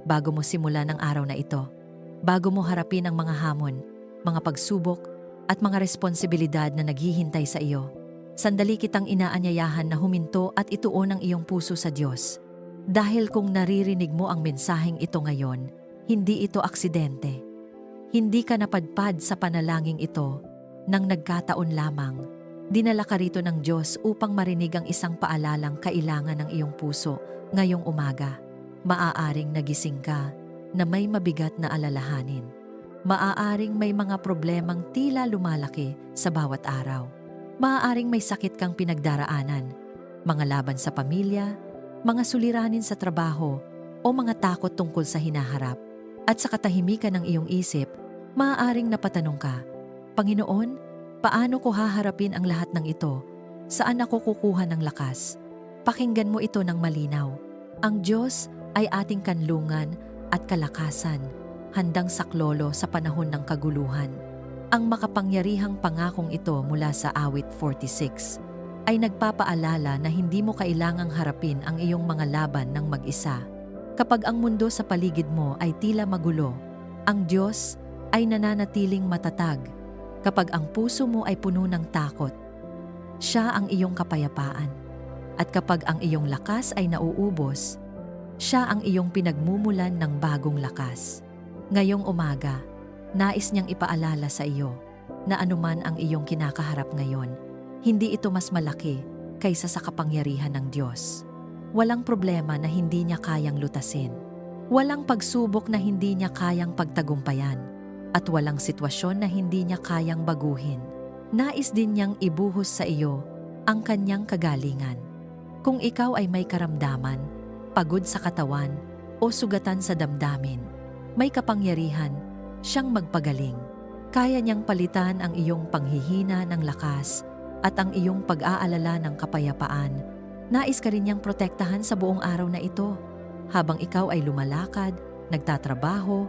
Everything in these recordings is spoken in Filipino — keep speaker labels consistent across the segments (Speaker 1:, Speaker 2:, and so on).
Speaker 1: bago mo simulan ang araw na ito. Bago mo harapin ang mga hamon, mga pagsubok, at mga responsibilidad na naghihintay sa iyo. Sandali kitang inaanyayahan na huminto at ituon ang iyong puso sa Diyos. Dahil kung naririnig mo ang mensaheng ito ngayon, hindi ito aksidente. Hindi ka napadpad sa panalangin ito nang nagkataon lamang. Dinala ka rito ng Diyos upang marinig ang isang paalalang kailangan ng iyong puso ngayong umaga. Maaaring nagising ka na may mabigat na alalahanin. Maaaring may mga problemang tila lumalaki sa bawat araw. Maaaring may sakit kang pinagdaraanan, mga laban sa pamilya, mga suliranin sa trabaho, o mga takot tungkol sa hinaharap. At sa katahimikan ng iyong isip, maaaring napatanong ka, Panginoon, paano ko haharapin ang lahat ng ito? Saan ako kukuha ng lakas? Pakinggan mo ito ng malinaw. Ang Diyos ay ating kanlungan at kalakasan, handang saklolo sa panahon ng kaguluhan. Ang makapangyarihang pangakong ito mula sa Awit 46 ay nagpapaalala na hindi mo kailangang harapin ang iyong mga laban ng mag-isa. Kapag ang mundo sa paligid mo ay tila magulo, ang Diyos ay nananatiling matatag. Kapag ang puso mo ay puno ng takot, Siya ang iyong kapayapaan. At kapag ang iyong lakas ay nauubos, Siya ang iyong pinagmumulan ng bagong lakas. Ngayong umaga, nais niyang ipaalala sa iyo na anuman ang iyong kinakaharap ngayon, hindi ito mas malaki kaysa sa kapangyarihan ng Diyos. Walang problema na hindi niya kayang lutasin. Walang pagsubok na hindi niya kayang pagtagumpayan. At walang sitwasyon na hindi niya kayang baguhin. Nais din niyang ibuhos sa iyo ang kanyang kagalingan. Kung ikaw ay may karamdaman, pagod sa katawan, o sugatan sa damdamin, may kapangyarihan siyang magpagaling. Kaya niyang palitan ang iyong panghihina ng lakas at ang iyong pag-aalala ng kapayapaan. Nais ka rin niyang protektahan sa buong araw na ito, habang ikaw ay lumalakad, nagtatrabaho,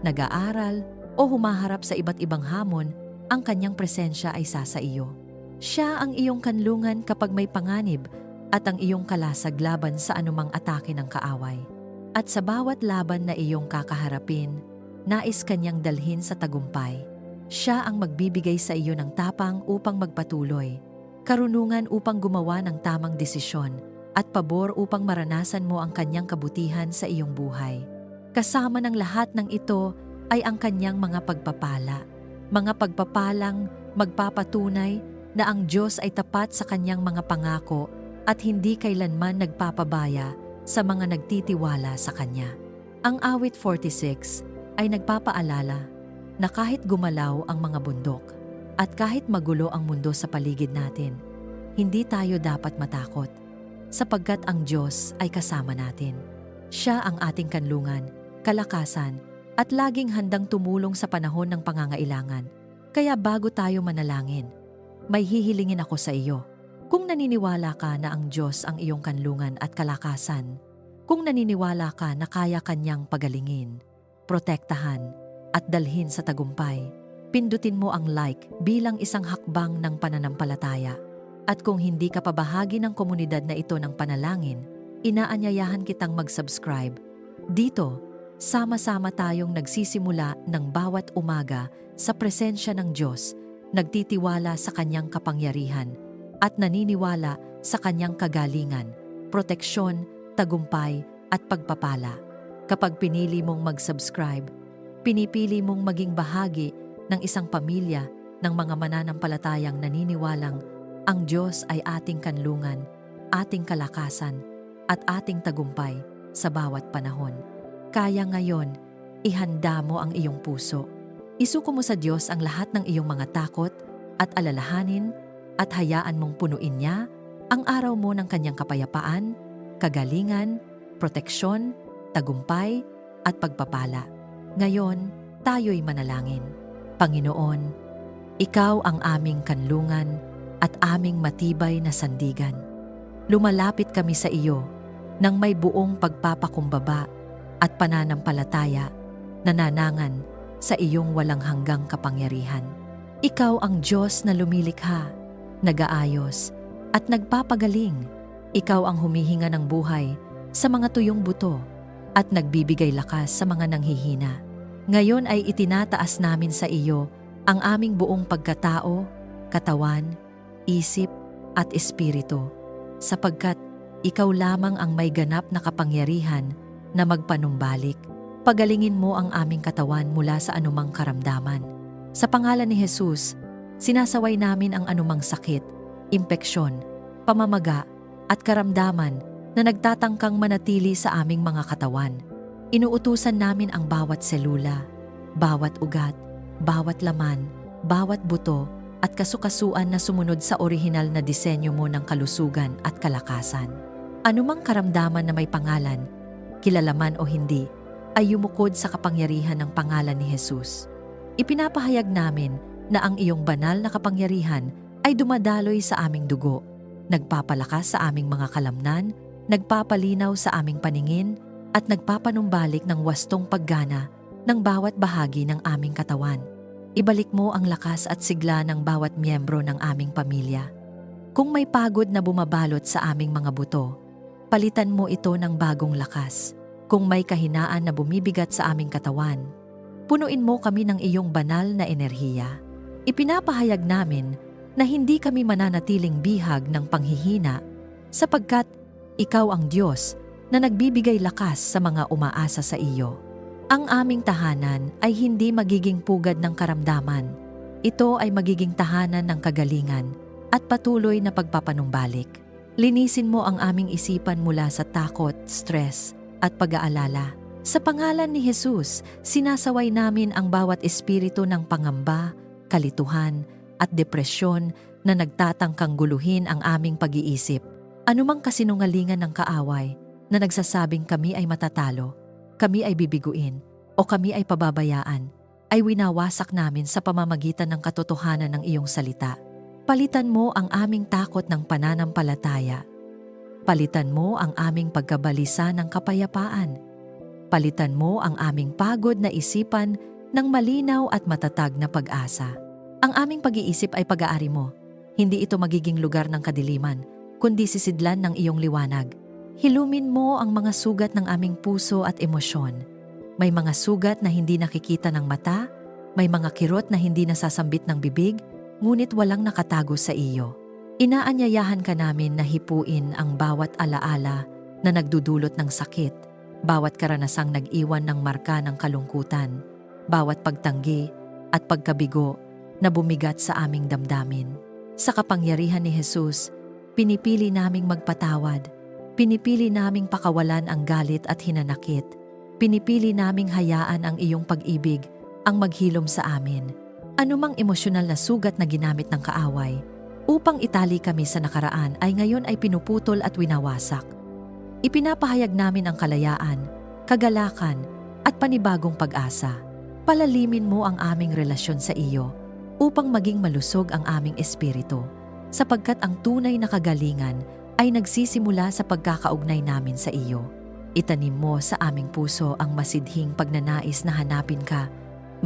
Speaker 1: nag-aaral, o humaharap sa iba't ibang hamon, ang kanyang presensya ay sa iyo. Siya ang iyong kanlungan kapag may panganib at ang iyong kalasag laban sa anumang atake ng kaaway. At sa bawat laban na iyong kakaharapin, nais kanyang dalhin sa tagumpay. Siya ang magbibigay sa iyo ng tapang upang magpatuloy, karunungan upang gumawa ng tamang desisyon, at pabor upang maranasan mo ang kanyang kabutihan sa iyong buhay. Kasama ng lahat ng ito ay ang kanyang mga pagpapala. Mga pagpapalang magpapatunay na ang Diyos ay tapat sa kanyang mga pangako at hindi kailanman nagpapabaya sa mga nagtitiwala sa Kanya. Ang Awit 46 ay nagpapaalala na kahit gumalaw ang mga bundok at kahit magulo ang mundo sa paligid natin, hindi tayo dapat matakot sapagkat ang Diyos ay kasama natin. Siya ang ating kanlungan, kalakasan, at laging handang tumulong sa panahon ng pangangailangan. Kaya bago tayo manalangin, may hihilingin ako sa iyo. Kung naniniwala ka na ang Diyos ang iyong kanlungan at kalakasan, kung naniniwala ka na kaya Kanyang pagalingin, protektahan, at dalhin sa tagumpay, pindutin mo ang like bilang isang hakbang ng pananampalataya. At kung hindi ka pa bahagi ng komunidad na ito ng panalangin, inaanyayahan kitang mag-subscribe. Dito, sama-sama tayong nagsisimula ng bawat umaga sa presensya ng Diyos, nagtitiwala sa Kanyang kapangyarihan, at naniniwala sa Kanyang kagalingan, proteksyon, tagumpay, at pagpapala. Kapag pinili mong mag-subscribe, pinipili mong maging bahagi ng isang pamilya ng mga mananampalatayang naniniwalang ang Diyos ay ating kanlungan, ating kalakasan, at ating tagumpay sa bawat panahon. Kaya ngayon, ihanda mo ang iyong puso. Isuko mo sa Diyos ang lahat ng iyong mga takot at alalahanin at hayaan mong punuin niya ang araw mo ng Kanyang kapayapaan, kagalingan, proteksyon, tagumpay, at pagpapala. Ngayon, tayo'y manalangin. Panginoon, Ikaw ang aming kanlungan at aming matibay na sandigan. Lumalapit kami sa iyo nang may buong pagpapakumbaba at pananampalataya, nananangan sa iyong walang hanggang kapangyarihan. Ikaw ang Diyos na lumilikha, nag-aayos, at nagpapagaling. Ikaw ang humihinga ng buhay sa mga tuyong buto at nagbibigay lakas sa mga nanghihina. Ngayon ay itinataas namin sa iyo ang aming buong pagkatao, katawan, isip at espiritu, sapagkat ikaw lamang ang may ganap na kapangyarihan na magpanumbalik. Pagalingin mo ang aming katawan mula sa anumang karamdaman. Sa pangalan ni Jesus, sinasaway namin ang anumang sakit, impeksyon, pamamaga at karamdaman na nagtatangkang manatili sa aming mga katawan. Inuutusan namin ang bawat selula, bawat ugat, bawat laman, bawat buto at kasukasuan na sumunod sa orihinal na disenyo mo ng kalusugan at kalakasan. Anumang karamdaman na may pangalan, kilala man o hindi, ay yumukod sa kapangyarihan ng pangalan ni Jesus. Ipinapahayag namin na ang iyong banal na kapangyarihan ay dumadaloy sa aming dugo, nagpapalakas sa aming mga kalamnan, nagpapalinaw sa aming paningin, at nagpapanumbalik ng wastong paggana ng bawat bahagi ng aming katawan. Ibalik mo ang lakas at sigla ng bawat miyembro ng aming pamilya. Kung may pagod na bumabalot sa aming mga buto, palitan mo ito ng bagong lakas. Kung may kahinaan na bumibigat sa aming katawan, punuin mo kami ng iyong banal na enerhiya. Ipinapahayag namin na hindi kami mananatiling bihag ng panghihina sapagkat ikaw ang Diyos na nagbibigay lakas sa mga umaasa sa iyo. Ang aming tahanan ay hindi magiging pugad ng karamdaman. Ito ay magiging tahanan ng kagalingan at patuloy na pagpapanumbalik. Linisin mo ang aming isipan mula sa takot, stress, at pag-aalala. Sa pangalan ni Jesus, sinasaway namin ang bawat espiritu ng pangamba, kalituhan, at depresyon na nagtatangkang guluhin ang aming pag-iisip. Anumang kasinungalingan ng kaaway na nagsasabing kami ay matatalo, kami ay bibiguin, o kami ay pababayaan, ay winawasak namin sa pamamagitan ng katotohanan ng iyong salita. Palitan mo ang aming takot ng pananampalataya. Palitan mo ang aming pagkabalisa ng kapayapaan. Palitan mo ang aming pagod na isipan ng malinaw at matatag na pag-asa. Ang aming pag-iisip ay pag-aari mo. Hindi ito magiging lugar ng kadiliman, kundi sisidlan ng iyong liwanag. Hilumin mo ang mga sugat ng aming puso at emosyon. May mga sugat na hindi nakikita ng mata, may mga kirot na hindi nasasambit ng bibig, ngunit walang nakatago sa iyo. Inaanyayahan ka namin na hipuin ang bawat alaala na nagdudulot ng sakit, bawat karanasang nag-iwan ng marka ng kalungkutan, bawat pagtanggi at pagkabigo na bumigat sa aming damdamin. Sa kapangyarihan ni Jesus, pinipili naming magpatawad, pinipili naming pakawalan ang galit at hinanakit, pinipili naming hayaan ang iyong pag-ibig ang maghilom sa amin. Anumang emosyonal na sugat na ginamit ng kaaway upang itali kami sa nakaraan ay ngayon ay pinuputol at winawasak. Ipinapahayag namin ang kalayaan, kagalakan at panibagong pag-asa. Palalimin mo ang aming relasyon sa iyo upang maging malusog ang aming espiritu, sapagkat ang tunay na kagalingan ay nagsisimula sa pagkakaugnay namin sa iyo. Itanim mo sa aming puso ang masidhing pagnanais na hanapin ka,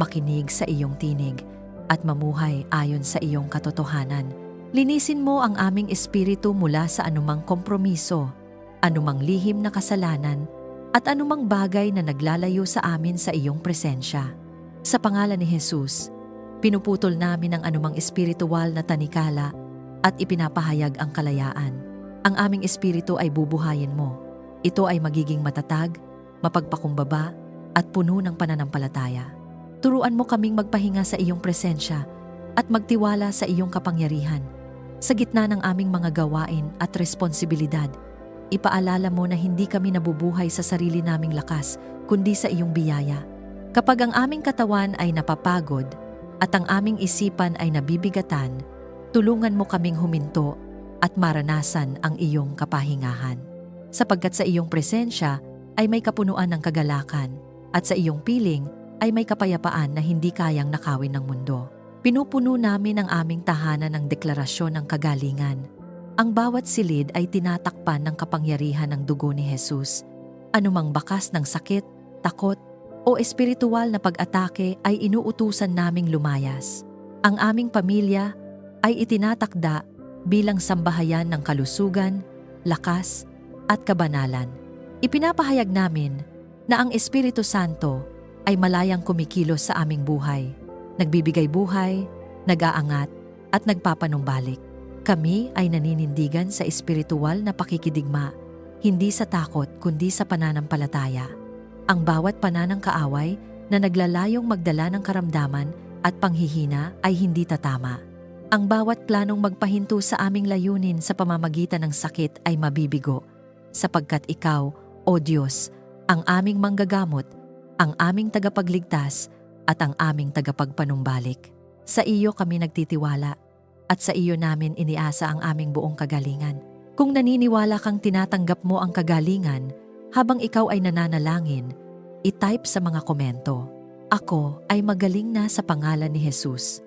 Speaker 1: makinig sa iyong tinig, at mamuhay ayon sa iyong katotohanan. Linisin mo ang aming espiritu mula sa anumang kompromiso, anumang lihim na kasalanan, at anumang bagay na naglalayo sa amin sa iyong presensya. Sa pangalan ni Jesus, pinuputol namin ang anumang espiritual na tanikala at ipinapahayag ang kalayaan. Ang aming espiritu ay bubuhayin mo. Ito ay magiging matatag, mapagpakumbaba, at puno ng pananampalataya. Turuan mo kaming magpahinga sa iyong presensya at magtiwala sa iyong kapangyarihan. Sa gitna ng aming mga gawain at responsibilidad, ipaalala mo na hindi kami nabubuhay sa sarili naming lakas, kundi sa iyong biyaya. Kapag ang aming katawan ay napapagod at ang aming isipan ay nabibigatan, tulungan mo kaming huminto at maranasan ang iyong kapahingahan. Sapagkat sa iyong presensya ay may kapunuan ng kagalakan at sa iyong piling ay may kapayapaan na hindi kayang nakawin ng mundo. Pinupuno namin ang aming tahanan ng deklarasyon ng kagalingan. Ang bawat silid ay tinatakpan ng kapangyarihan ng dugo ni Jesus. Anumang bakas ng sakit, takot, o espiritual na pag-atake ay inuutusan naming lumayas. Ang aming pamilya ay itinatakda bilang sambahayan ng kalusugan, lakas, at kabanalan. Ipinapahayag namin na ang Espiritu Santo ay malayang kumikilos sa aming buhay, nagbibigay buhay, nag-aangat, at nagpapanumbalik. Kami ay naninindigan sa espiritual na pakikidigma, hindi sa takot kundi sa pananampalataya. Ang bawat pananang kaaway na naglalayong magdala ng karamdaman at panghihina ay hindi tatama. Ang bawat planong magpahinto sa aming layunin sa pamamagitan ng sakit ay mabibigo, sapagkat ikaw, O Diyos, ang aming manggagamot, ang aming tagapagligtas, at ang aming tagapagpanumbalik. Sa iyo kami nagtitiwala, at sa iyo namin iniasa ang aming buong kagalingan. Kung naniniwala kang tinatanggap mo ang kagalingan habang ikaw ay nananalangin, i-type sa mga komento, "Ako ay magaling na sa pangalan ni Jesus."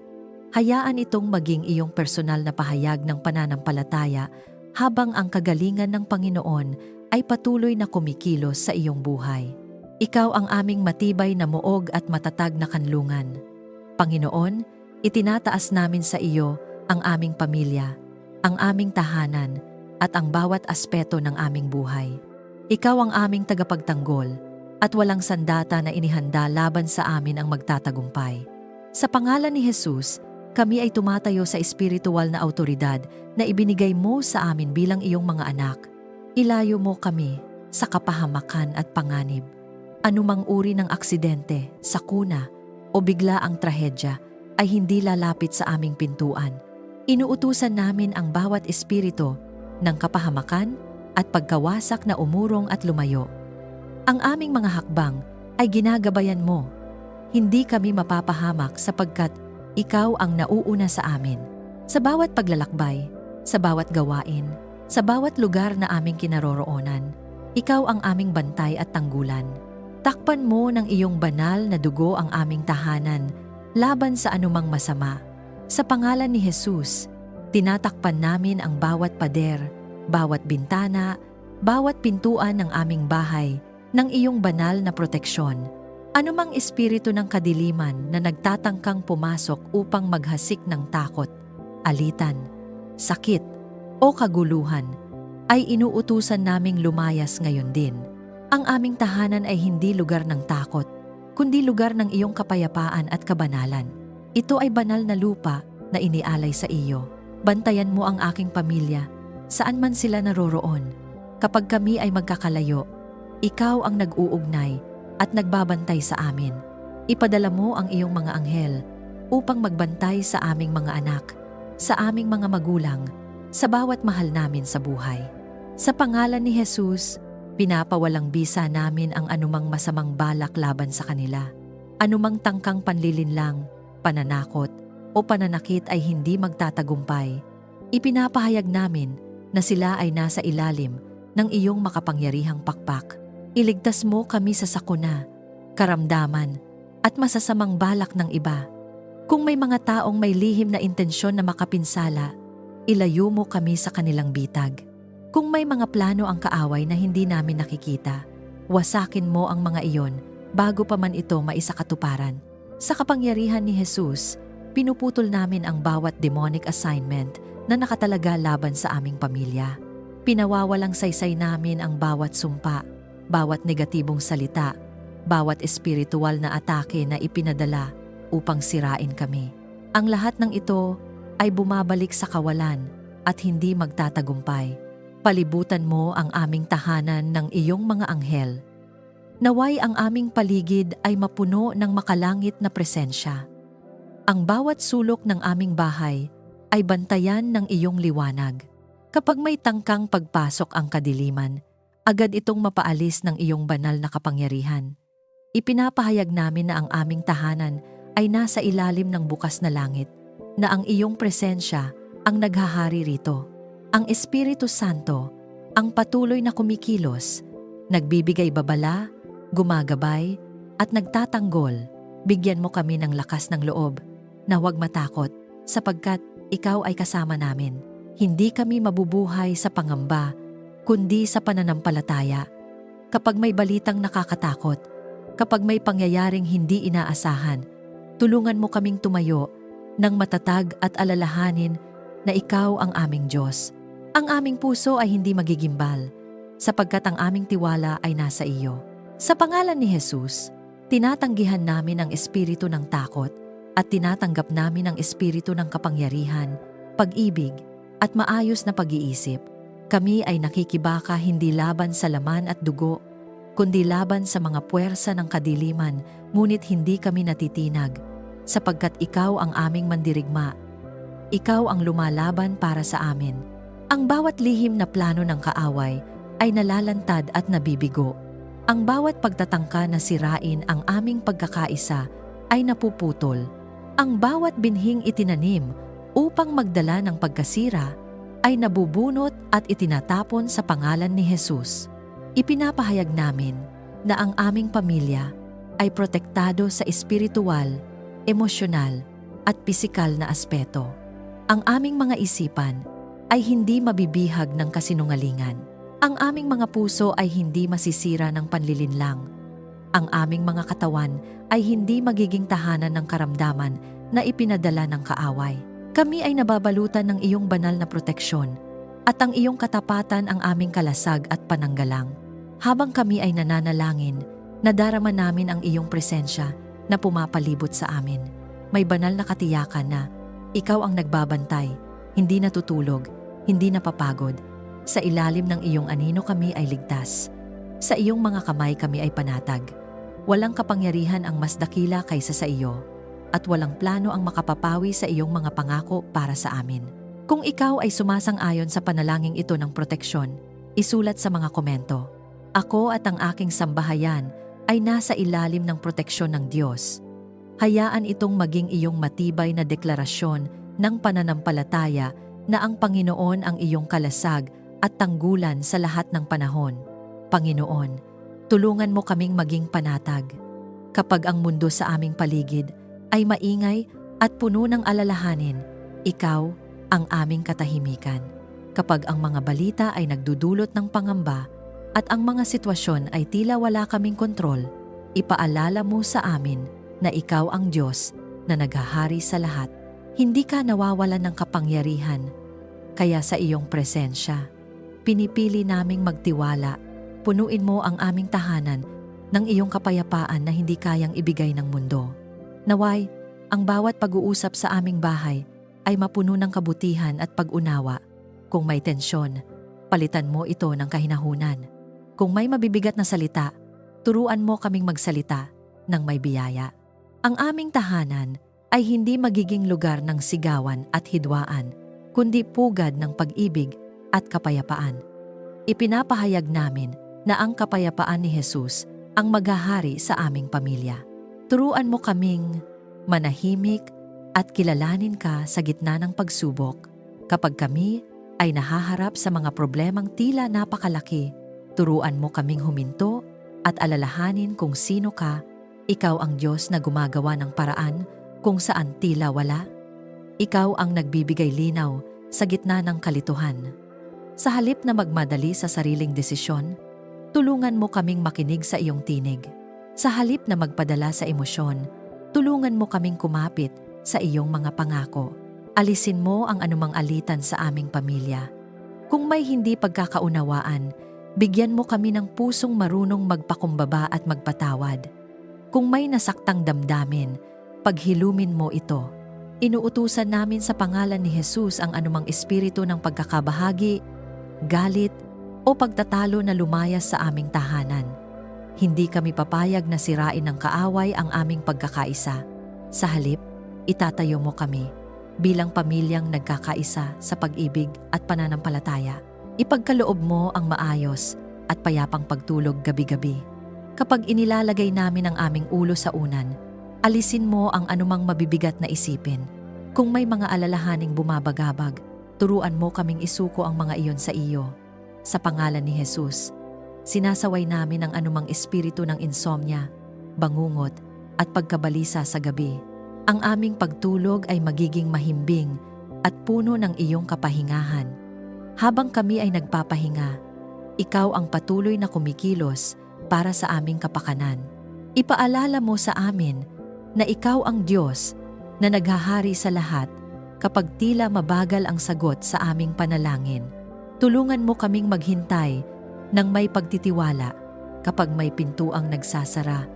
Speaker 1: Hayaan itong maging iyong personal na pahayag ng pananampalataya habang ang kagalingan ng Panginoon ay patuloy na kumikilos sa iyong buhay. Ikaw ang aming matibay na muog at matatag na kanlungan. Panginoon, itinataas namin sa iyo ang aming pamilya, ang aming tahanan, at ang bawat aspeto ng aming buhay. Ikaw ang aming tagapagtanggol, at walang sandata na inihanda laban sa amin ang magtatagumpay. Sa pangalan ni Jesus, kami ay tumatayo sa espiritual na autoridad na ibinigay mo sa amin bilang iyong mga anak. Ilayo mo kami sa kapahamakan at panganib. Anumang uri ng aksidente, sakuna, o bigla ang trahedya ay hindi lalapit sa aming pintuan. Inuutusan namin ang bawat espiritu ng kapahamakan at pagkawasak na umurong at lumayo. Ang aming mga hakbang ay ginagabayan mo. Hindi kami mapapahamak sapagkat ikaw ang nauuna sa amin. Sa bawat paglalakbay, sa bawat gawain, sa bawat lugar na aming kinaroroonan, ikaw ang aming bantay at tanggulan. Takpan mo ng iyong banal na dugo ang aming tahanan laban sa anumang masama. Sa pangalan ni Jesus, tinatakpan namin ang bawat pader, bawat bintana, bawat pintuan ng aming bahay ng iyong banal na proteksyon. Anumang espiritu ng kadiliman na nagtatangkang pumasok upang maghasik ng takot, alitan, sakit, o kaguluhan, ay inuutusan naming lumayas ngayon din. Ang aming tahanan ay hindi lugar ng takot, kundi lugar ng iyong kapayapaan at kabanalan. Ito ay banal na lupa na inialay sa iyo. Bantayan mo ang aking pamilya, saan man sila naroroon. Kapag kami ay magkakalayo, ikaw ang nag-uugnay at nagbabantay sa amin. Ipadala mo ang iyong mga anghel upang magbantay sa aming mga anak, sa aming mga magulang, sa bawat mahal namin sa buhay. Sa pangalan ni Jesus, pinapawalang bisa namin ang anumang masamang balak laban sa kanila. Anumang tangkang panlilinlang, pananakot, o pananakit ay hindi magtatagumpay. Ipinapahayag namin na sila ay nasa ilalim ng iyong makapangyarihang pakpak. Iligtas mo kami sa sakuna, karamdaman, at masasamang balak ng iba. Kung may mga taong may lihim na intensyon na makapinsala, ilayo mo kami sa kanilang bitag. Kung may mga plano ang kaaway na hindi namin nakikita, wasakin mo ang mga iyon bago pa man ito maisakatuparan. Sa kapangyarihan ni Jesus, pinuputol namin ang bawat demonic assignment na nakatalaga laban sa aming pamilya. Pinawawalang saysay namin ang bawat sumpa, bawat negatibong salita, bawat espiritual na atake na ipinadala upang sirain kami. Ang lahat ng ito ay bumabalik sa kawalan at hindi magtatagumpay. Palibutan mo ang aming tahanan ng iyong mga anghel. Naway ang aming paligid ay mapuno ng makalangit na presensya. Ang bawat sulok ng aming bahay ay bantayan ng iyong liwanag. Kapag may tangkang pagpasok ang kadiliman, agad itong mapaalis ng iyong banal na kapangyarihan. Ipinapahayag namin na ang aming tahanan ay nasa ilalim ng bukas na langit, na ang iyong presensya ang naghahari rito. Ang Espiritu Santo, ang patuloy na kumikilos, nagbibigay babala, gumagabay, at nagtatanggol. Bigyan mo kami ng lakas ng loob na huwag matakot sapagkat ikaw ay kasama namin. Hindi kami mabubuhay sa pangamba, kundi sa pananampalataya. Kapag may balitang nakakatakot, kapag may pangyayaring hindi inaasahan, tulungan mo kaming tumayo ng matatag at alalahanin na ikaw ang aming Diyos. Ang aming puso ay hindi magigimbal, sapagkat ang aming tiwala ay nasa iyo. Sa pangalan ni Jesus, tinatanggihan namin ang espiritu ng takot at tinatanggap namin ang espiritu ng kapangyarihan, pag-ibig, at maayos na pag-iisip. Kami ay nakikibaka hindi laban sa laman at dugo, kundi laban sa mga puwersa ng kadiliman, ngunit hindi kami natitinag, sapagkat ikaw ang aming mandirigma. Ikaw ang lumalaban para sa amin. Ang bawat lihim na plano ng kaaway ay nalalantad at nabibigo. Ang bawat pagtatangka na sirain ang aming pagkakaisa ay napuputol. Ang bawat binhing itinanim upang magdala ng pagkasira ay nabubunot at itinatapon sa pangalan ni Jesus. Ipinapahayag namin na ang aming pamilya ay protektado sa espiritual, emosyonal at pisikal na aspeto. Ang aming mga isipan ay hindi mabibihag ng kasinungalingan. Ang aming mga puso ay hindi masisira ng panlilinlang. Ang aming mga katawan ay hindi magiging tahanan ng karamdaman na ipinadala ng kaaway. Kami ay nababalutan ng iyong banal na proteksyon at ang iyong katapatan ang aming kalasag at pananggalang. Habang kami ay nananalangin, nadarama namin ang iyong presensya na pumapalibot sa amin. May banal na katiyakan na ikaw ang nagbabantay, hindi natutulog, hindi napapagod. Sa ilalim ng iyong anino kami ay ligtas. Sa iyong mga kamay kami ay panatag. Walang kapangyarihan ang mas dakila kaysa sa iyo, at walang plano ang makapapawi sa iyong mga pangako para sa amin. Kung ikaw ay sumasang-ayon sa panalangin ito ng proteksyon, isulat sa mga komento. Ako at ang aking sambahayan ay nasa ilalim ng proteksyon ng Diyos. Hayaan itong maging iyong matibay na deklarasyon ng pananampalataya na ang Panginoon ang iyong kalasag at tanggulan sa lahat ng panahon. Panginoon, tulungan mo kaming maging panatag. Kapag ang mundo sa aming paligid ay maingay at puno ng alalahanin, ikaw ang aming katahimikan. Kapag ang mga balita ay nagdudulot ng pangamba at ang mga sitwasyon ay tila wala kaming kontrol, ipaalala mo sa amin na ikaw ang Diyos na naghahari sa lahat. Hindi ka nawawalan ng kapangyarihan, kaya sa iyong presensya, pinipili naming magtiwala. Punuin mo ang aming tahanan ng iyong kapayapaan na hindi kayang ibigay ng mundo. Naway, ang bawat pag-uusap sa aming bahay ay mapuno ng kabutihan at pag-unawa. Kung may tensyon, palitan mo ito ng kahinahunan. Kung may mabibigat na salita, turuan mo kaming magsalita ng may biyaya. Ang aming tahanan ay hindi magiging lugar ng sigawan at hidwaan, kundi pugad ng pag-ibig at kapayapaan. Ipinapahayag namin na ang kapayapaan ni Jesus ang maghahari sa aming pamilya. Turuan mo kaming manahimik at kilalanin ka sa gitna ng pagsubok. Kapag kami ay nahaharap sa mga problemang tila napakalaki, turuan mo kaming huminto at alalahanin kung sino ka. Ikaw ang Diyos na gumagawa ng paraan kung saan tila wala. Ikaw ang nagbibigay linaw sa gitna ng kalituhan. Sa halip na magmadali sa sariling desisyon, tulungan mo kaming makinig sa iyong tinig. Sa halip na magpadala sa emosyon, tulungan mo kaming kumapit sa iyong mga pangako. Alisin mo ang anumang alitan sa aming pamilya. Kung may hindi pagkakaunawaan, bigyan mo kami ng pusong marunong magpakumbaba at magpatawad. Kung may nasaktang damdamin, paghilumin mo ito. Inuutusan namin sa pangalan ni Jesus ang anumang espiritu ng pagkakabahagi, galit, o pagtatalo na lumayas sa aming tahanan. Hindi kami papayag na sirain ng kaaway ang aming pagkakaisa. Sa halip, itatayo mo kami bilang pamilyang nagkakaisa sa pag-ibig at pananampalataya. Ipagkaloob mo ang maayos at payapang pagtulog gabi-gabi. Kapag inilalagay namin ang aming ulo sa unan, alisin mo ang anumang mabibigat na isipin. Kung may mga alalahaning bumabagabag, turuan mo kaming isuko ang mga iyon sa iyo. Sa pangalan ni Jesus, sinasaway namin ang anumang espiritu ng insomnia, bangungot, at pagkabalisa sa gabi. Ang aming pagtulog ay magiging mahimbing at puno ng iyong kapahingahan. Habang kami ay nagpapahinga, ikaw ang patuloy na kumikilos para sa aming kapakanan. Ipaalala mo sa amin na ikaw ang Diyos na naghahari sa lahat kapag tila mabagal ang sagot sa aming panalangin. Tulungan mo kaming maghintay ng may pagtitiwala Kapag may pintuang nagsasara,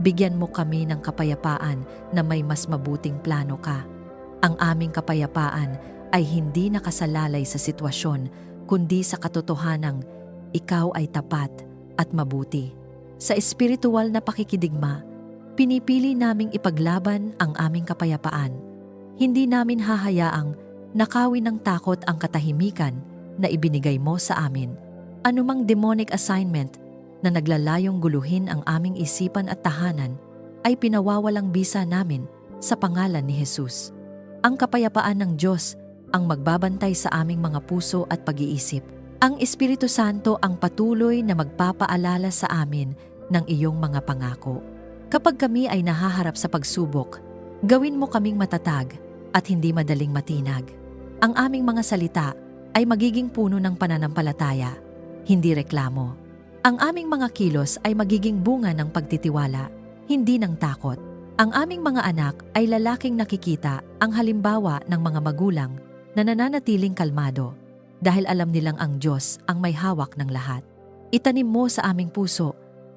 Speaker 1: bigyan mo kami ng kapayapaan na may mas mabuting plano ka. Ang aming kapayapaan ay hindi nakasalalay sa sitwasyon, kundi sa katotohanang ikaw ay tapat at mabuti. Sa espiritual na pakikidigma, pinipili naming ipaglaban ang aming kapayapaan. Hindi namin hahayaang nakawin ng takot ang katahimikan na ibinigay mo sa amin. Anumang demonic assignment na naglalayong guluhin ang aming isipan at tahanan ay pinawawalang bisa namin sa pangalan ni Jesus. Ang kapayapaan ng Diyos ang magbabantay sa aming mga puso at pag-iisip. Ang Espiritu Santo ang patuloy na magpapaalala sa amin ng iyong mga pangako. Kapag kami ay nahaharap sa pagsubok, gawin mo kaming matatag at hindi madaling matinag. Ang aming mga salita ay magiging puno ng pananampalataya, hindi reklamo. Ang aming mga kilos ay magiging bunga ng pagtitiwala, hindi ng takot. Ang aming mga anak ay lalaking nakikita ang halimbawa ng mga magulang na nananatiling kalmado dahil alam nilang ang Diyos ang may hawak ng lahat. Itanim mo sa aming puso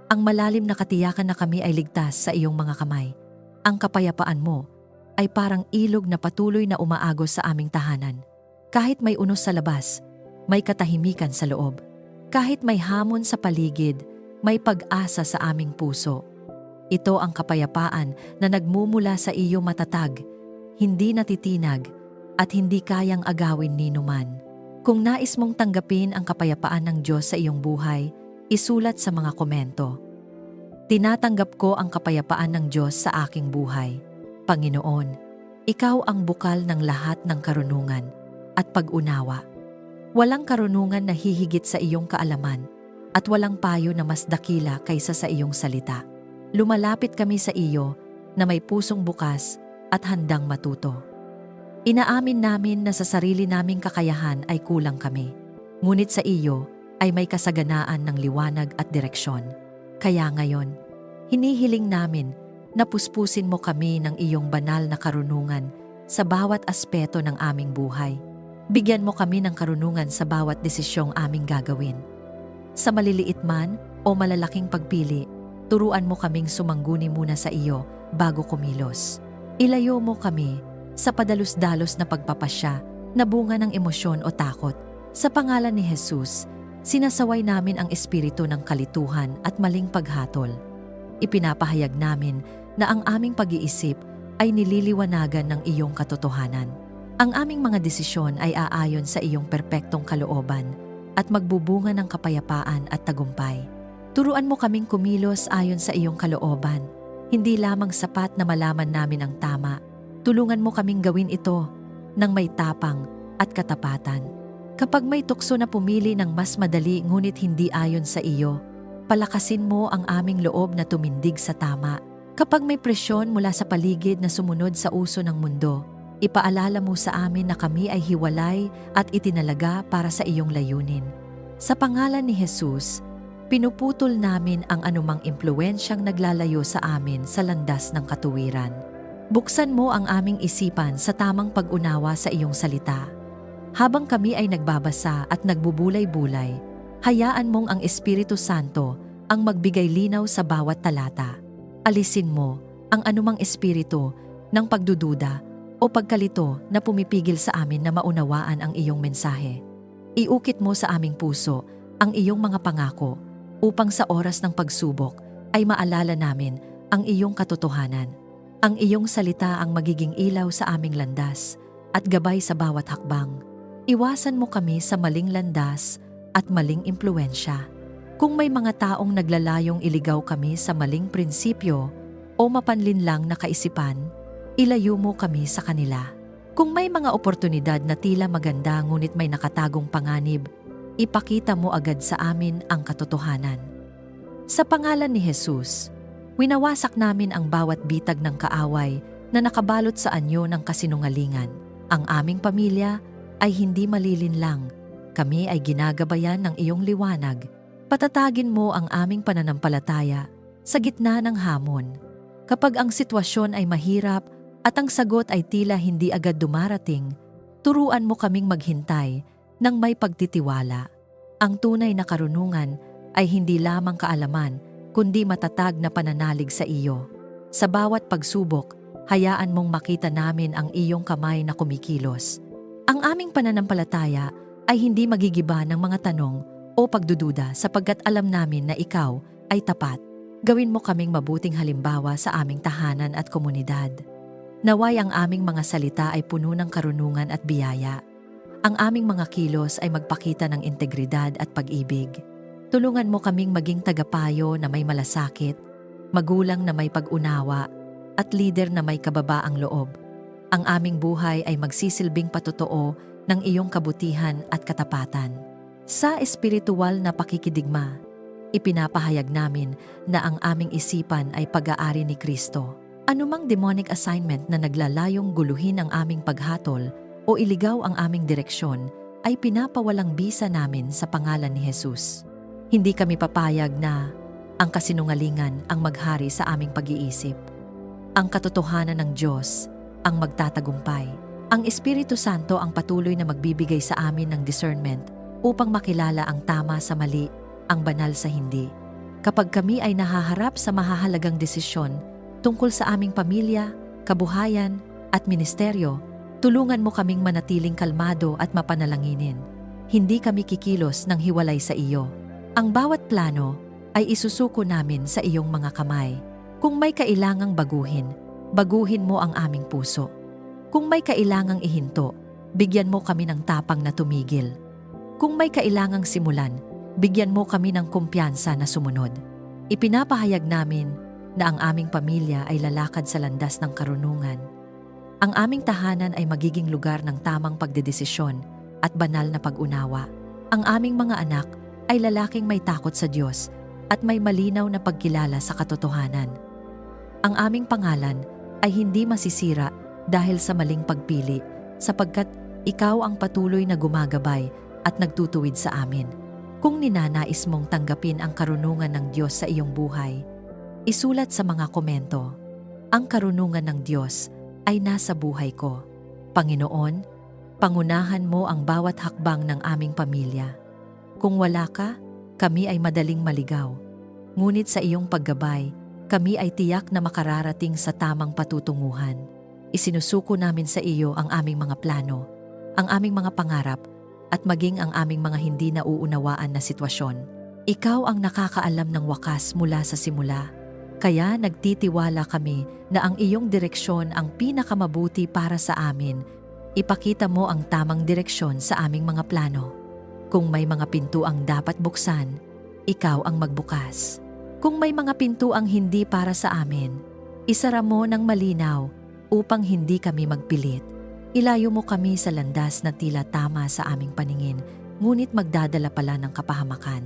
Speaker 1: ang malalim na katiyakan na kami ay ligtas sa iyong mga kamay. Ang kapayapaan mo ay parang ilog na patuloy na umaagos sa aming tahanan. Kahit may unos sa labas, may katahimikan sa loob. Kahit may hamon sa paligid, may pag-asa sa aming puso. Ito ang kapayapaan na nagmumula sa iyo matatag, hindi natitinag, at hindi kayang agawin ni numan. Kung nais mong tanggapin ang kapayapaan ng Diyos sa iyong buhay, isulat sa mga komento. Tinatanggap ko ang kapayapaan ng Diyos sa aking buhay. Panginoon, ikaw ang bukal ng lahat ng karunungan at pag-unawa. Walang karunungan na hihigit sa iyong kaalaman at walang payo na mas dakila kaysa sa iyong salita. Lumalapit kami sa iyo na may pusong bukas at handang matuto. Inaamin namin na sa sarili naming kakayahan ay kulang kami. Ngunit sa iyo ay may kasaganaan ng liwanag at direksyon. Kaya ngayon, hinihiling namin na puspusin mo kami ng iyong banal na karunungan sa bawat aspeto ng aming buhay. Bigyan mo kami ng karunungan sa bawat desisyong aming gagawin. Sa maliliit man o malalaking pagpili, turuan mo kaming sumangguni muna sa iyo bago kumilos. Ilayo mo kami sa padalos-dalos na pagpapasya na bunga ng emosyon o takot. Sa pangalan ni Jesus, sinasaway namin ang espiritu ng kalituhan at maling paghatol. Ipinapahayag namin na ang aming pag-iisip ay nililiwanagan ng iyong katotohanan. Ang aming mga desisyon ay aayon sa iyong perpektong kalooban at magbubunga ng kapayapaan at tagumpay. Turuan mo kaming kumilos ayon sa iyong kalooban. Hindi lamang sapat na malaman namin ang tama. Tulungan mo kaming gawin ito ng may tapang at katapatan. Kapag may tukso na pumili ng mas madali ngunit hindi ayon sa iyo, palakasin mo ang aming loob na tumindig sa tama. Kapag may presyon mula sa paligid na sumunod sa uso ng mundo, ipaalala mo sa amin na kami ay hiwalay at itinalaga para sa iyong layunin. Sa pangalan ni Jesus, pinuputol namin ang anumang impluwensyang naglalayo sa amin sa landas ng katuwiran. Buksan mo ang aming isipan sa tamang pag-unawa sa iyong salita. Habang kami ay nagbabasa at nagbubulay-bulay, hayaan mong ang Espiritu Santo ang magbigay linaw sa bawat talata. Alisin mo ang anumang espiritu ng pagdududa o pagkalito na pumipigil sa amin na maunawaan ang iyong mensahe. Iukit mo sa aming puso ang iyong mga pangako upang sa oras ng pagsubok ay maalala namin ang iyong katotohanan. Ang iyong salita ang magiging ilaw sa aming landas at gabay sa bawat hakbang. Iwasan mo kami sa maling landas at maling impluensya. Kung may mga taong naglalayong iligaw kami sa maling prinsipyo o mapanlinlang na kaisipan, ilayo mo kami sa kanila. Kung may mga oportunidad na tila maganda ngunit may nakatagong panganib, ipakita mo agad sa amin ang katotohanan. Sa pangalan ni Jesus, winawasak namin ang bawat bitag ng kaaway na nakabalot sa anyo ng kasinungalingan. Ang aming pamilya ay hindi malilinlang. Kami ay ginagabayan ng iyong liwanag. Patatagin mo ang aming pananampalataya sa gitna ng hamon. Kapag ang sitwasyon ay mahirap at ang sagot ay tila hindi agad dumarating, turuan mo kaming maghintay ng may pagtitiwala. Ang tunay na karunungan ay hindi lamang kaalaman, kundi matatag na pananalig sa iyo. Sa bawat pagsubok, hayaan mong makita namin ang iyong kamay na kumikilos. Ang aming pananampalataya ay hindi magigiba ng mga tanong o pagdududa sapagkat alam namin na ikaw ay tapat. Gawin mo kaming mabuting halimbawa sa aming tahanan at komunidad. Naway ang aming mga salita ay puno ng karunungan at biyaya. Ang aming mga kilos ay magpakita ng integridad at pag-ibig. Tulungan mo kaming maging tagapayo na may malasakit, magulang na may pag-unawa, at lider na may kababaang loob. Ang aming buhay ay magsisilbing patotoo ng iyong kabutihan at katapatan. Sa espiritual na pakikidigma, ipinapahayag namin na ang aming isipan ay pag-aari ni Kristo. Anumang demonic assignment na naglalayong guluhin ang aming paghatol o iligaw ang aming direksyon ay pinapawalang bisa namin sa pangalan ni Jesus. Hindi kami papayag na ang kasinungalingan ang maghari sa aming pag-iisip. Ang katotohanan ng Diyos ang magtatagumpay. Ang Espiritu Santo ang patuloy na magbibigay sa amin ng discernment upang makilala ang tama sa mali, ang banal sa hindi. Kapag kami ay nahaharap sa mahahalagang desisyon tungkol sa aming pamilya, kabuhayan, at ministeryo, tulungan mo kaming manatiling kalmado at mapanalanginin. Hindi kami kikilos ng hiwalay sa iyo. Ang bawat plano ay isusuko namin sa iyong mga kamay. Kung may kailangang baguhin, baguhin mo ang aming puso. Kung may kailangang ihinto, bigyan mo kami ng tapang na tumigil. Kung may kailangang simulan, bigyan mo kami ng kumpiyansa na sumunod. Ipinapahayag namin na ang aming pamilya ay lalakad sa landas ng karunungan. Ang aming tahanan ay magiging lugar ng tamang pagdedesisyon at banal na pag-unawa. Ang aming mga anak ay lalaking may takot sa Diyos at may malinaw na pagkilala sa katotohanan. Ang aming pangalan ay hindi masisira dahil sa maling pagpili, sapagkat ikaw ang patuloy na gumagabay at nagtutuwid sa amin. Kung ninanais mong tanggapin ang karunungan ng Diyos sa iyong buhay, isulat sa mga komento, ang karunungan ng Diyos ay nasa buhay ko. Panginoon, pangunahan mo ang bawat hakbang ng aming pamilya. Kung wala ka, kami ay madaling maligaw. Ngunit sa iyong paggabay, kami ay tiyak na makararating sa tamang patutunguhan. Isinusuko namin sa iyo ang aming mga plano, ang aming mga pangarap, at maging ang aming mga hindi nauunawaan na sitwasyon. Ikaw ang nakakaalam ng wakas mula sa simula. Kaya nagtitiwala kami na ang iyong direksyon ang pinakamabuti para sa amin. Ipakita mo ang tamang direksyon sa aming mga plano. Kung may mga pintuang dapat buksan, ikaw ang magbukas. Kung may mga pintuang hindi para sa amin, isara mo ng malinaw upang hindi kami magpilit. Ilayo mo kami sa landas na tila tama sa aming paningin, ngunit magdadala pala ng kapahamakan.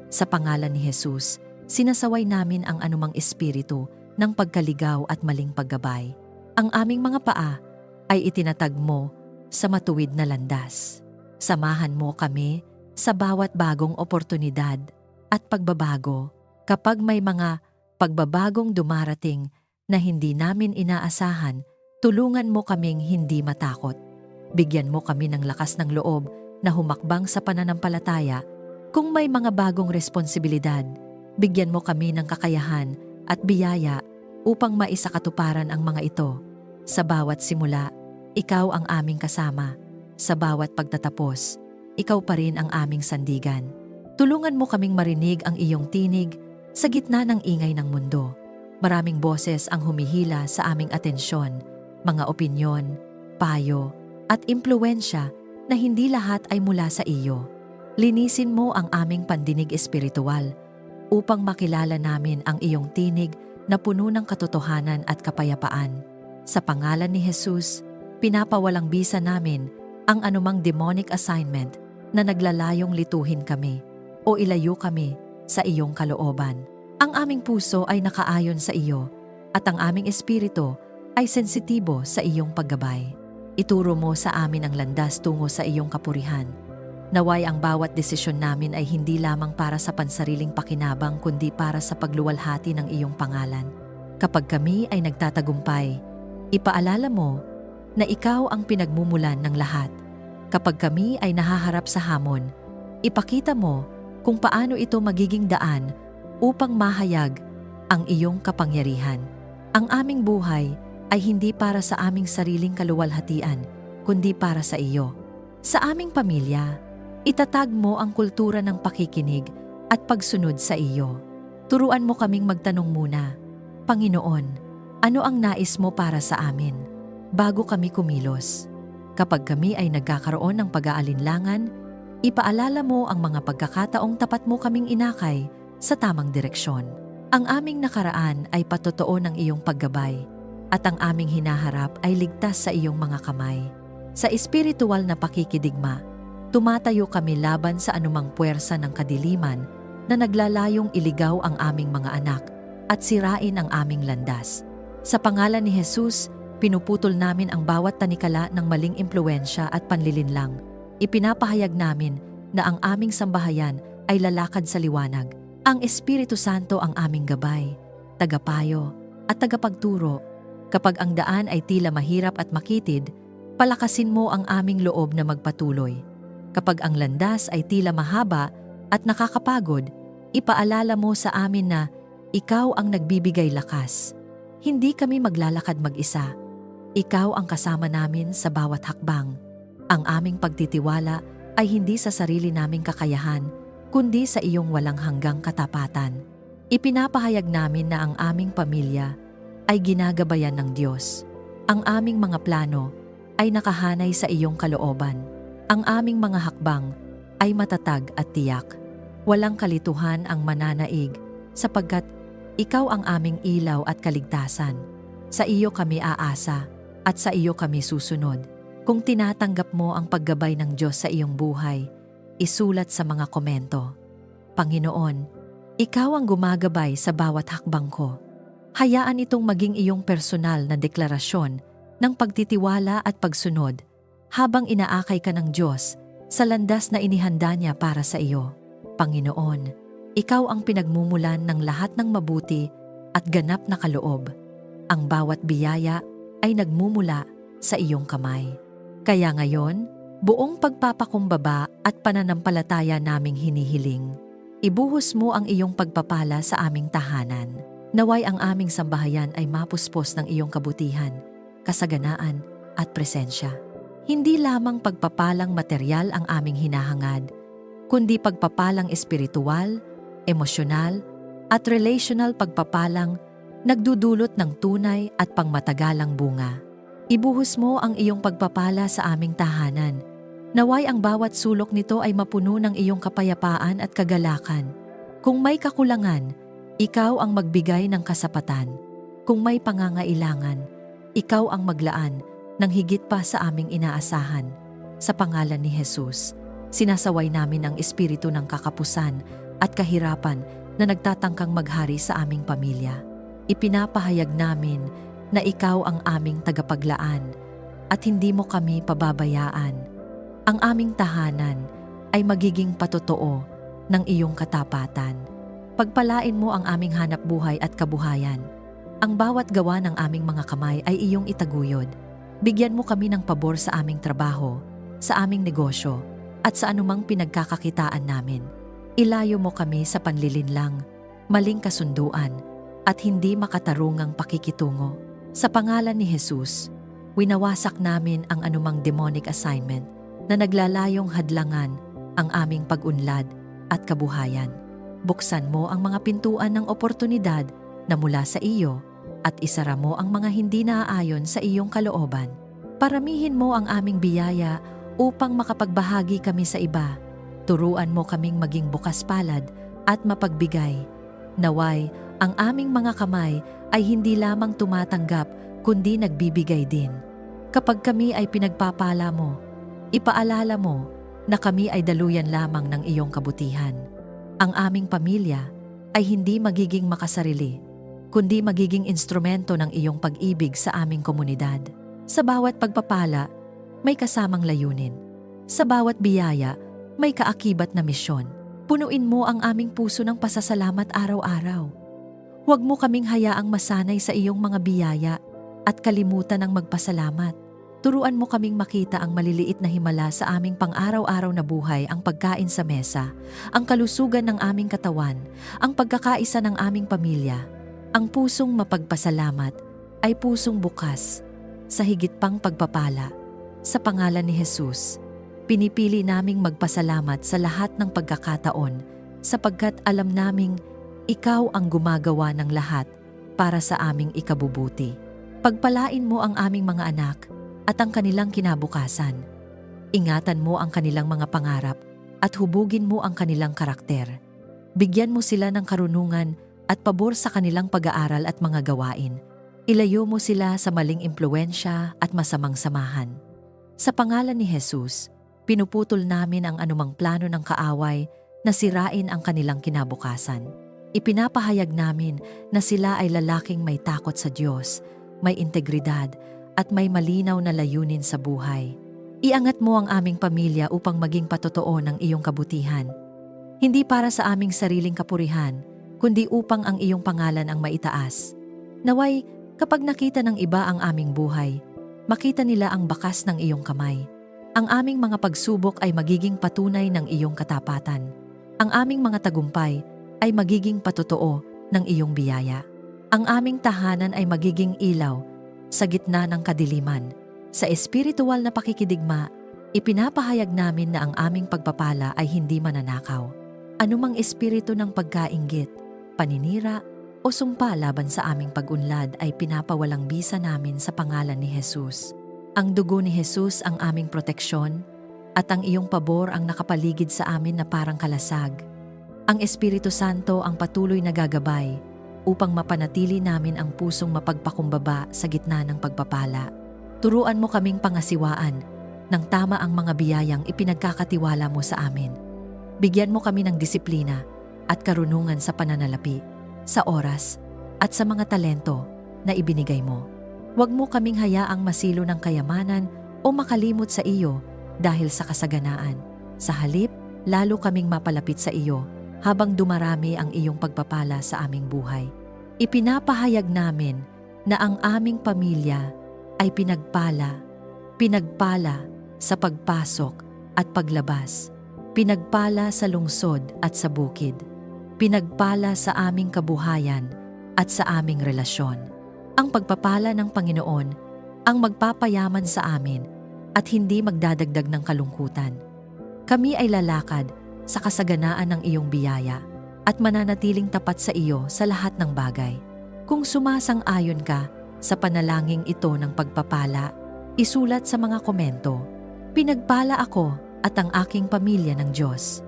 Speaker 1: Sa pangalan ni Jesus, sinasaway namin ang anumang espiritu ng pagkaligaw at maling paggabay. Ang aming mga paa ay itinatag mo sa matuwid na landas. Samahan mo kami sa bawat bagong oportunidad at pagbabago. Kapag may mga pagbabagong dumarating na hindi namin inaasahan, tulungan mo kaming hindi matakot. Bigyan mo kami ng lakas ng loob na humakbang sa pananampalataya. Kung may mga bagong responsibilidad, bigyan mo kami ng kakayahan at biyaya upang maisakatuparan ang mga ito. Sa bawat simula, ikaw ang aming kasama. Sa bawat pagtatapos, ikaw pa rin ang aming sandigan. Tulungan mo kaming marinig ang iyong tinig sa gitna ng ingay ng mundo. Maraming boses ang humihila sa aming atensyon, mga opinyon, payo, at impluwensya na hindi lahat ay mula sa iyo. Linisin mo ang aming pandinig espiritual upang makilala namin ang iyong tinig na puno ng katotohanan at kapayapaan. Sa pangalan ni Jesus, pinapawalang bisa namin ang anumang demonic assignment na naglalayong lituhin kami o ilayo kami sa iyong kalooban. Ang aming puso ay nakaayon sa iyo at ang aming espiritu ay sensitibo sa iyong paggabay. Ituro mo sa amin ang landas tungo sa iyong kapurihan. Naway ang bawat desisyon namin ay hindi lamang para sa pansariling pakinabang kundi para sa pagluwalhati ng iyong pangalan. Kapag kami ay nagtatagumpay, ipaalala mo na ikaw ang pinagmumulan ng lahat. Kapag kami ay nahaharap sa hamon, ipakita mo kung paano ito magiging daan upang mahayag ang iyong kapangyarihan. Ang aming buhay ay hindi para sa aming sariling kaluwalhatian, kundi para sa iyo. Sa aming pamilya, itatag mo ang kultura ng pakikinig at pagsunod sa iyo. Turuan mo kaming magtanong muna, Panginoon, ano ang nais mo para sa amin? Bago kami kumilos. Kapag kami ay nagkakaroon ng pag-aalinlangan, ipaalala mo ang mga pagkakataong tapat mo kaming inakay sa tamang direksyon. Ang aming nakaraan ay patotoo ng iyong paggabay, at ang aming hinaharap ay ligtas sa iyong mga kamay. Sa espiritual na pakikidigma, tumatayo kami laban sa anumang puwersa ng kadiliman na naglalayong iligaw ang aming mga anak at sirain ang aming landas. Sa pangalan ni Jesus, pinuputol namin ang bawat tanikala ng maling impluensya at panlilinlang. Ipinapahayag namin na ang aming sambahayan ay lalakad sa liwanag. Ang Espiritu Santo ang aming gabay, tagapayo at tagapagturo. Kapag ang daan ay tila mahirap at makitid, palakasin mo ang aming loob na magpatuloy. Kapag ang landas ay tila mahaba at nakakapagod, ipaalala mo sa amin na ikaw ang nagbibigay lakas. Hindi kami maglalakad mag-isa. Ikaw ang kasama namin sa bawat hakbang. Ang aming pagtitiwala ay hindi sa sarili naming kakayahan, kundi sa iyong walang hanggang katapatan. Ipinapahayag namin na ang aming pamilya ay ginagabayan ng Diyos. Ang aming mga plano ay nakahanay sa iyong kalooban. Ang aming mga hakbang ay matatag at tiyak. Walang kalituhan ang mananaig sapagkat ikaw ang aming ilaw at kaligtasan. Sa iyo kami aasa at sa iyo kami susunod. Kung tinatanggap mo ang paggabay ng Diyos sa iyong buhay, isulat sa mga komento. Panginoon, ikaw ang gumagabay sa bawat hakbang ko. Hayaan itong maging iyong personal na deklarasyon ng pagtitiwala at pagsunod habang inaakay ka ng Diyos sa landas na inihanda niya para sa iyo. Panginoon, ikaw ang pinagmumulan ng lahat ng mabuti at ganap na kaloob. Ang bawat biyaya ay nagmumula sa iyong kamay. Kaya ngayon, buong pagpapakumbaba at pananampalataya naming hinihiling, ibuhos mo ang iyong pagpapala sa aming tahanan. Naway ang aming sambahayan ay mapuspos ng iyong kabutihan, kasaganaan at presensya. Hindi lamang pagpapalang material ang aming hinahangad, kundi pagpapalang espiritual, emosyonal at relational pagpapalang nagdudulot ng tunay at pangmatagalang bunga. Ibuhos mo ang iyong pagpapala sa aming tahanan. Naway ang bawat sulok nito ay mapuno ng iyong kapayapaan at kagalakan. Kung may kakulangan, ikaw ang magbigay ng kasapatan. Kung may pangangailangan, ikaw ang maglaan ng higit pa sa aming inaasahan. Sa pangalan ni Jesus, sinasaway namin ang espiritu ng kakapusan at kahirapan na nagtatangkang maghari sa aming pamilya. Ipinapahayag namin na ikaw ang aming tagapaglaan at hindi mo kami pababayaan. Ang aming tahanan ay magiging patotoo ng iyong katapatan. Pagpalain mo ang aming hanap buhay at kabuhayan. Ang bawat gawa ng aming mga kamay ay iyong itaguyod. Bigyan mo kami ng pabor sa aming trabaho, sa aming negosyo, at sa anumang pinagkakakitaan namin. Ilayo mo kami sa panlilinlang, maling kasunduan, at hindi makatarungang pakikitungo. Sa pangalan ni Jesus, winawasak namin ang anumang demonic assignment na naglalayong hadlangan ang aming pag-unlad at kabuhayan. Buksan mo ang mga pintuan ng oportunidad na mula sa iyo at isara mo ang mga hindi naaayon sa iyong kalooban. Paramihin mo ang aming biyaya upang makapagbahagi kami sa iba. Turuan mo kaming maging bukas palad at mapagbigay. Naway, ang aming mga kamay ay hindi lamang tumatanggap kundi nagbibigay din. Kapag kami ay pinagpapala mo, ipaalala mo na kami ay daluyan lamang ng iyong kabutihan. Ang aming pamilya ay hindi magiging makasarili, kundi magiging instrumento ng iyong pag-ibig sa aming komunidad. Sa bawat pagpapala, may kasamang layunin. Sa bawat biyaya, may kaakibat na misyon. Punuin mo ang aming puso ng pasasalamat araw-araw. Huwag mo kaming hayaang masanay sa iyong mga biyaya at kalimutan ang magpasalamat. Turuan mo kaming makita ang maliliit na himala sa aming pang-araw-araw na buhay, ang pagkain sa mesa, ang kalusugan ng aming katawan, ang pagkakaisa ng aming pamilya. Ang pusong mapagpasalamat ay pusong bukas sa higit pang pagpapala. Sa pangalan ni Jesus, pinipili naming magpasalamat sa lahat ng pagkakataon sapagkat alam naming ikaw ang gumagawa ng lahat para sa aming ikabubuti. Pagpalain mo ang aming mga anak at ang kanilang kinabukasan. Ingatan mo ang kanilang mga pangarap at hubugin mo ang kanilang karakter. Bigyan mo sila ng karunungan at pabor sa kanilang pag-aaral at mga gawain. Ilayo mo sila sa maling impluwensya at masamang samahan. Sa pangalan ni Jesus, pinuputol namin ang anumang plano ng kaaway na sirain ang kanilang kinabukasan. Ipinapahayag namin na sila ay lalaking may takot sa Diyos, may integridad, at may malinaw na layunin sa buhay. Iangat mo ang aming pamilya upang maging patotoo ng iyong kabutihan. Hindi para sa aming sariling kapurihan, kundi upang ang iyong pangalan ang maitaas. Naway, kapag nakita ng iba ang aming buhay, makita nila ang bakas ng iyong kamay. Ang aming mga pagsubok ay magiging patunay ng iyong katapatan. Ang aming mga tagumpay ay magiging patotoo ng iyong biyaya. Ang aming tahanan ay magiging ilaw sa gitna ng kadiliman. Sa espiritual na pakikidigma, ipinapahayag namin na ang aming pagpapala ay hindi mananakaw. Anumang espiritu ng pagkainggit, paninira, o sumpa laban sa aming pag-unlad ay pinapawalang bisa namin sa pangalan ni Jesus. Ang dugo ni Jesus ang aming proteksyon at ang iyong pabor ang nakapaligid sa amin na parang kalasag. Ang Espiritu Santo ang patuloy na gagabay upang mapanatili namin ang pusong mapagpakumbaba sa gitna ng pagpapala. Turuan mo kaming pangasiwaan ng tama ang mga biyayang ipinagkakatiwala mo sa amin. Bigyan mo kami ng disiplina at karunungan sa pananalapi, sa oras, at sa mga talento na ibinigay mo. Huwag mo kaming hayaang masilo ng kayamanan o makalimot sa iyo dahil sa kasaganaan. Sa halip, lalo kaming mapalapit sa iyo habang dumarami ang iyong pagpapala sa aming buhay. Ipinapahayag namin na ang aming pamilya ay pinagpala sa pagpasok at paglabas, pinagpala sa lungsod at sa bukid, pinagpala sa aming kabuhayan at sa aming relasyon. Ang pagpapala ng Panginoon ang magpapayaman sa amin at hindi magdadagdag ng kalungkutan. Kami ay lalakad sa kasaganaan ng iyong biyaya at mananatiling tapat sa iyo sa lahat ng bagay. Kung sumasang-ayon ka sa panalangin ito ng pagpapala, isulat sa mga komento, "Pinagpala ako at ang aking pamilya ng Diyos."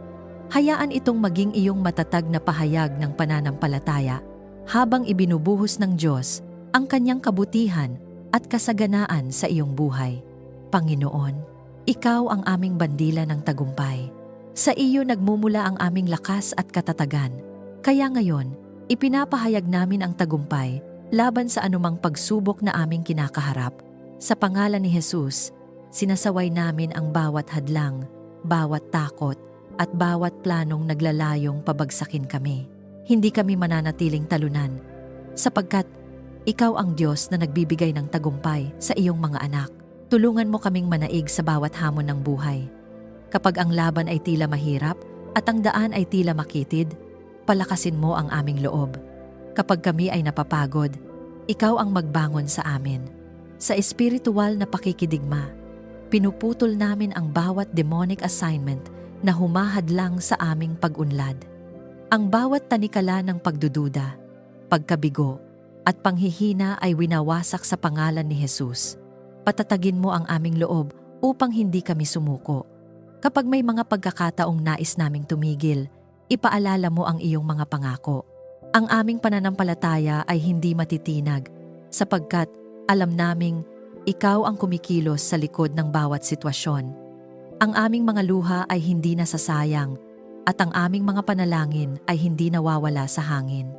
Speaker 1: Hayaan itong maging iyong matatag na pahayag ng pananampalataya habang ibinubuhos ng Diyos ang kanyang kabutihan at kasaganaan sa iyong buhay. Panginoon, ikaw ang aming bandila ng tagumpay. Sa iyo nagmumula ang aming lakas at katatagan. Kaya ngayon, ipinapahayag namin ang tagumpay laban sa anumang pagsubok na aming kinakaharap. Sa pangalan ni Jesus, sinasaway namin ang bawat hadlang, bawat takot, at bawat planong naglalayong pabagsakin kami. Hindi kami mananatiling talunan, sapagkat ikaw ang Diyos na nagbibigay ng tagumpay sa iyong mga anak. Tulungan mo kaming manaig sa bawat hamon ng buhay. Kapag ang laban ay tila mahirap at ang daan ay tila makitid, palakasin mo ang aming loob. Kapag kami ay napapagod, ikaw ang magbangon sa amin. Sa espiritual na pakikidigma, pinuputol namin ang bawat demonic assignment na humahadlang sa aming pag-unlad. Ang bawat tanikala ng pagdududa, pagkabigo, at panghihina ay winawasak sa pangalan ni Jesus. Patatagin mo ang aming loob upang hindi kami sumuko. Kapag may mga pagkakataong nais naming tumigil, ipaalala mo ang iyong mga pangako. Ang aming pananampalataya ay hindi matitinag sapagkat alam naming ikaw ang kumikilos sa likod ng bawat sitwasyon. Ang aming mga luha ay hindi nasasayang at ang aming mga panalangin ay hindi nawawala sa hangin.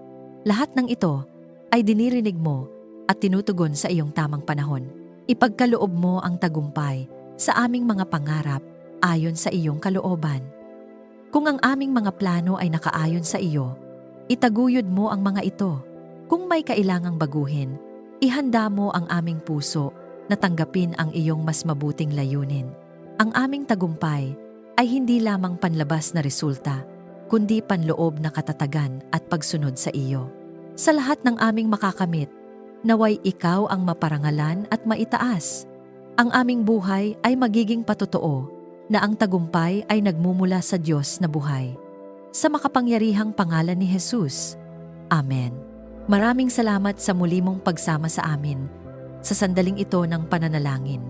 Speaker 1: Lahat ng ito ay dinirinig mo at tinutugon sa iyong tamang panahon. Ipagkaloob mo ang tagumpay sa aming mga pangarap ayon sa iyong kalooban. Kung ang aming mga plano ay nakaayon sa iyo, itaguyod mo ang mga ito. Kung may kailangang baguhin, ihanda mo ang aming puso na tanggapin ang iyong mas mabuting layunin. Ang aming tagumpay ay hindi lamang panlabas na resulta, kundi panloob na katatagan at pagsunod sa iyo. Sa lahat ng aming makakamit, naway ikaw ang maparangalan at maitaas. Ang aming buhay ay magiging patotoo na ang tagumpay ay nagmumula sa Diyos na buhay. Sa makapangyarihang pangalan ni Jesus. Amen. Maraming salamat sa muli mong pagsama sa amin sa sandaling ito ng pananalangin.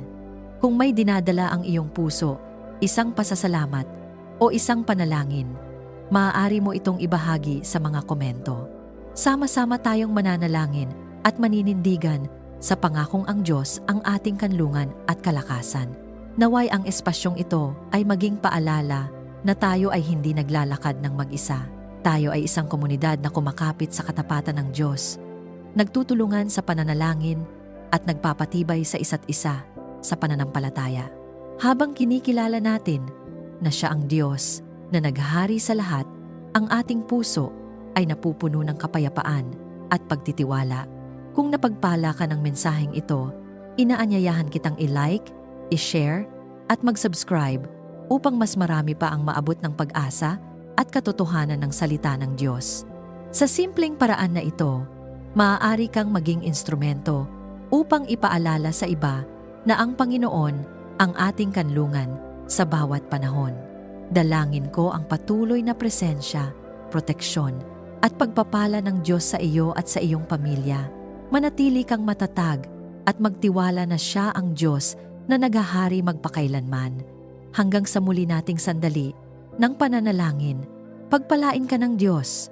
Speaker 1: Kung may dinadala ang iyong puso, isang pasasalamat o isang panalangin, maaari mo itong ibahagi sa mga komento. Sama-sama tayong mananalangin at maninindigan sa pangakong ang Diyos ang ating kanlungan at kalakasan. Naway ang espasyong ito ay maging paalala na tayo ay hindi naglalakad ng mag-isa. Tayo ay isang komunidad na kumakapit sa katapatan ng Diyos, nagtutulungan sa pananalangin at nagpapatibay sa isa't isa sa pananampalataya. Habang kinikilala natin na siya ang Diyos na naghari sa lahat, ang ating puso ay napupuno ng kapayapaan at pagtitiwala. Kung napagpala ka ng mensaheng ito, inaanyayahan kitang i-like, i-share at mag-subscribe upang mas marami pa ang maabot ng pag-asa at katotohanan ng salita ng Diyos. Sa simpleng paraan na ito, maaari kang maging instrumento upang ipaalala sa iba na ang Panginoon ang ating kanlungan sa bawat panahon. Dalangin ko ang patuloy na presensya, proteksyon at pagpapala ng Diyos sa iyo at sa iyong pamilya. Manatili kang matatag at magtiwala na siya ang Diyos na naghahari magpakailanman. Hanggang sa muli nating sandali ng pananalangin, pagpalain ka ng Diyos.